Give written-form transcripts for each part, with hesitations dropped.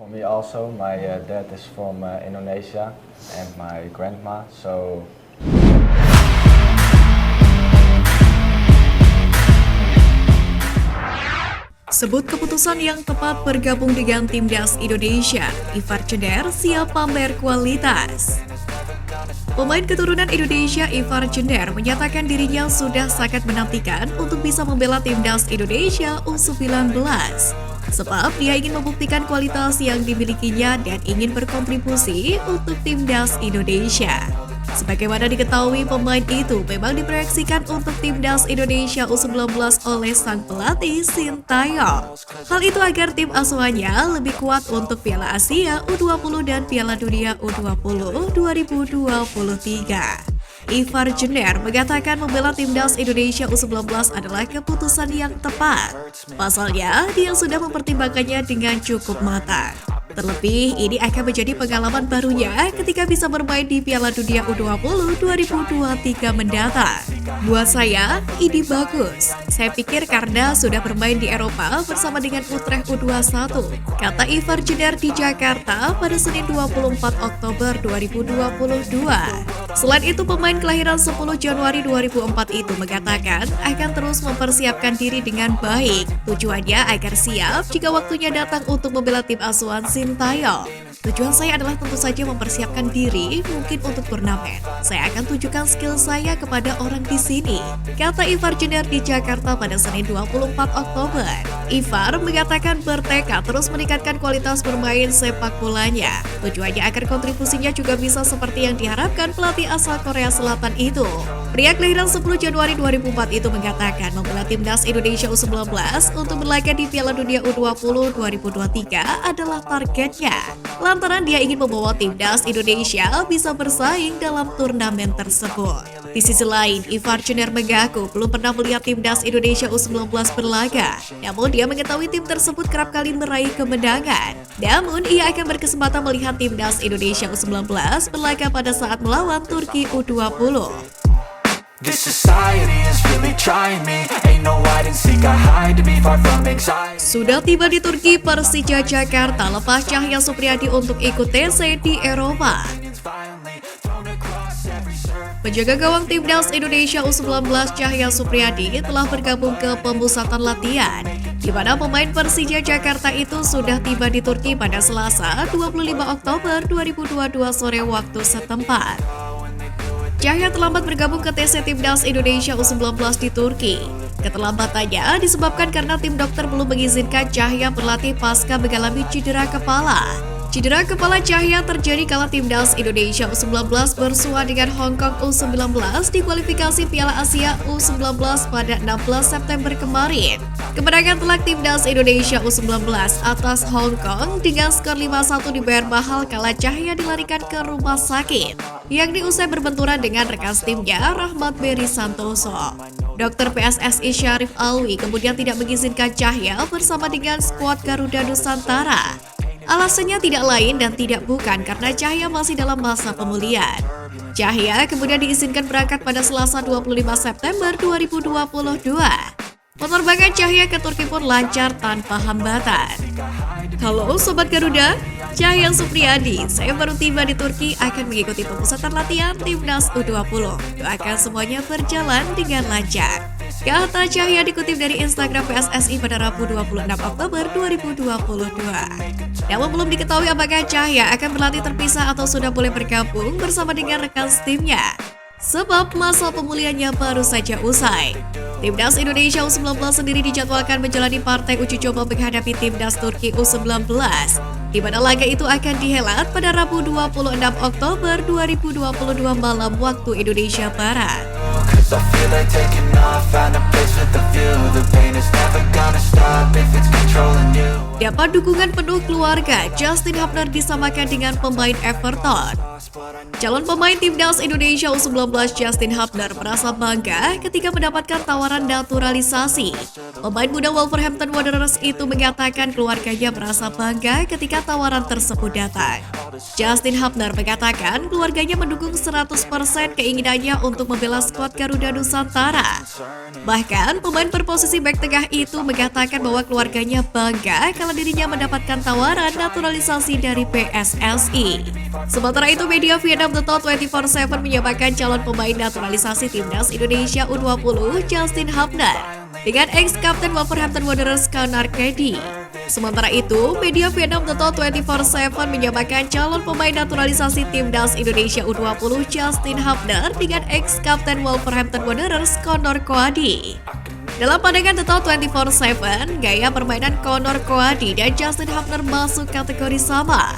For me also, my dad is from Indonesia and my grandma, so Sebut keputusan yang tepat bergabung dengan Timnas Indonesia. Ivar Jenner siap pamer kualitas. Pemain keturunan Indonesia Ivar Jenner menyatakan dirinya sudah sangat menantikan untuk bisa membela Timnas Indonesia U19. Sebab dia ingin membuktikan kualitas yang dimilikinya dan ingin berkontribusi untuk Timnas Indonesia. Sebagaimana diketahui, pemain itu memang diproyeksikan untuk Timnas Indonesia U19 oleh sang pelatih Sintayong. Hal itu agar tim asuhannya lebih kuat untuk Piala Asia U20 dan Piala Dunia U20 2023. Ivar Jenner mengatakan membela Timnas Indonesia U19 adalah keputusan yang tepat. Pasalnya, dia sudah mempertimbangkannya dengan cukup matang. Terlebih, ini akan menjadi pengalaman barunya ketika bisa bermain di Piala Dunia U20 2023 mendatang. Buat saya, ini bagus. Saya pikir karena sudah bermain di Eropa bersama dengan Utrecht U21, kata Ivar Jenner di Jakarta pada Senin 24 Oktober 2022. Selain itu, pemain kelahiran 10 Januari 2004 itu mengatakan akan terus mempersiapkan diri dengan baik. Tujuannya agar siap jika waktunya datang untuk membela tim asuhan Sintayong. Tujuan saya adalah tentu saja mempersiapkan diri mungkin untuk turnamen. Saya akan tunjukkan skill saya kepada orang di sini, kata Ivar Jenner di Jakarta pada Senin 24 Oktober. Ivar mengatakan bertekad terus meningkatkan kualitas bermain sepak bolanya. Tujuannya agar kontribusinya juga bisa seperti yang diharapkan pelatih asal Korea Selatan itu. Pria kelahiran 10 Januari 2004 itu mengatakan membela Timnas Indonesia U19 untuk berlaga di Piala Dunia U20 2023 adalah targetnya. Lantaran dia ingin membawa Timnas Indonesia bisa bersaing dalam turnamen tersebut. Di sisi lain, Ivar Jenner mengaku belum pernah melihat Timnas Indonesia U19 berlaga. Namun dia mengetahui tim tersebut kerap kali meraih kemenangan. Namun ia akan berkesempatan melihat Timnas Indonesia U19 berlaga pada saat melawan Turki U20. This society is really trying me. Ain't no hide and seek, I hide to be far from anxiety. Sudah tiba di Turki, Persija Jakarta lepas Cahya Supriyadi untuk ikut TC di Eropa. Penjaga gawang Timnas Indonesia U19 Cahya Supriyadi telah bergabung ke pemusatan latihan, di mana pemain Persija Jakarta itu sudah tiba di Turki pada Selasa 25 Oktober 2022 sore waktu setempat. Cahya terlambat bergabung ke TC Timnas Indonesia U19 di Turki. Keterlambatannya disebabkan karena tim dokter belum mengizinkan Cahya berlatih pasca mengalami cedera kepala. Cedera kepala Cahya terjadi kala Timnas Indonesia U19 bersua dengan Hong Kong U19 di kualifikasi Piala Asia U19 pada 16 September kemarin. Kemenangan telak Timnas Indonesia U19 atas Hong Kong dengan skor 5-1 dibayar mahal kala Cahya dilarikan ke rumah sakit, yakni usai berbenturan dengan rekan timnya Rahmat Beri Santoso. Dokter PSSI Syarif Alwi kemudian tidak mengizinkan Cahya bersama dengan skuad Garuda Nusantara. Alasannya tidak lain dan tidak bukan karena Cahya masih dalam masa pemulihan. Cahya kemudian diizinkan berangkat pada Selasa 25 September 2022. Penerbangan Cahya ke Turki pun lancar tanpa hambatan. Halo Sobat Garuda, Cahya Supriyadi, saya baru tiba di Turki akan mengikuti pemusatan latihan Timnas U20. Doakan semuanya berjalan dengan lancar, kata Cahya dikutip dari Instagram PSSI pada Rabu 26 Oktober 2022. Namun belum diketahui apakah Cahya akan berlatih terpisah atau sudah boleh bergabung bersama dengan rekan timnya, sebab masa pemulihannya baru saja usai. Timnas Indonesia U19 sendiri dijadwalkan menjalani partai uji coba menghadapi Timnas Turki U19, di mana laga itu akan dihelat pada Rabu 26 Oktober 2022 malam waktu Indonesia Barat. I feel like taking off, find a place with a view. The pain is never gonna stop if it's controlling you. Dapat dukungan penuh keluarga, Justin Hubner disamakan dengan pemain Everton. Calon pemain Timnas Indonesia U19 Justin Hubner merasa bangga ketika mendapatkan tawaran naturalisasi. Pemain muda Wolverhampton Wanderers itu mengatakan keluarganya merasa bangga ketika tawaran tersebut datang. Justin Hubner mengatakan keluarganya mendukung 100% keinginannya untuk membela skuad Garuda Nusantara. Bahkan, pemain berposisi bek tengah itu mengatakan bahwa keluarganya bangga kalau dirinya mendapatkan tawaran naturalisasi dari PSSI. Sementara itu, media Vietnam The Thought 24/7 menyamakan calon pemain naturalisasi Timnas Indonesia U20 Justin Hubner dengan ex-kapten Wolverhampton Wanderers Conor Cody. Sementara itu, media Vietnam The Thought 24/7 menyamakan calon pemain naturalisasi Timnas Indonesia U20 Justin Hubner dengan ex-kapten Wolverhampton Wanderers Conor Cody. Dalam pandangan The Thought 24/7, gaya permainan Conor Cody dan Justin Hubner masuk kategori sama.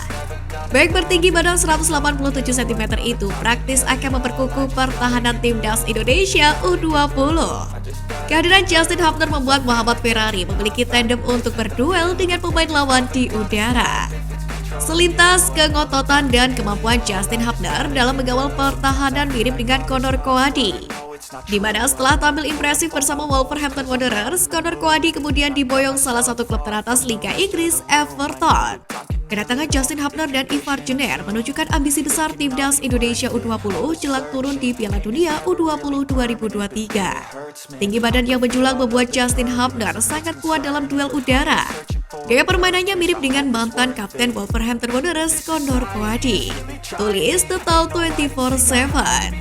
Bek bertinggi badan 187 cm itu praktis akan memperkukuh pertahanan Timnas Indonesia U20. Kehadiran Justin Hubner membuat Muhammad Ferrari memiliki tandem untuk berduel dengan pemain lawan di udara. Selintas kengototan dan kemampuan Justin Hubner dalam mengawal pertahanan mirip dengan Conor Cody, di mana setelah tampil impresif bersama Wolverhampton Wanderers, Conor Cody kemudian diboyong salah satu klub teratas Liga Inggris, Everton. Kedatangan Justin Hubner dan Ivar Jenner menunjukkan ambisi besar Timnas Indonesia U20 jelang turun di Piala Dunia U20 2023. Tinggi badan yang menjulang membuat Justin Hubner sangat kuat dalam duel udara. Gaya permainannya mirip dengan mantan kapten Wolverhampton Wanderers Conor Cody. Tulis The Thought 24/7.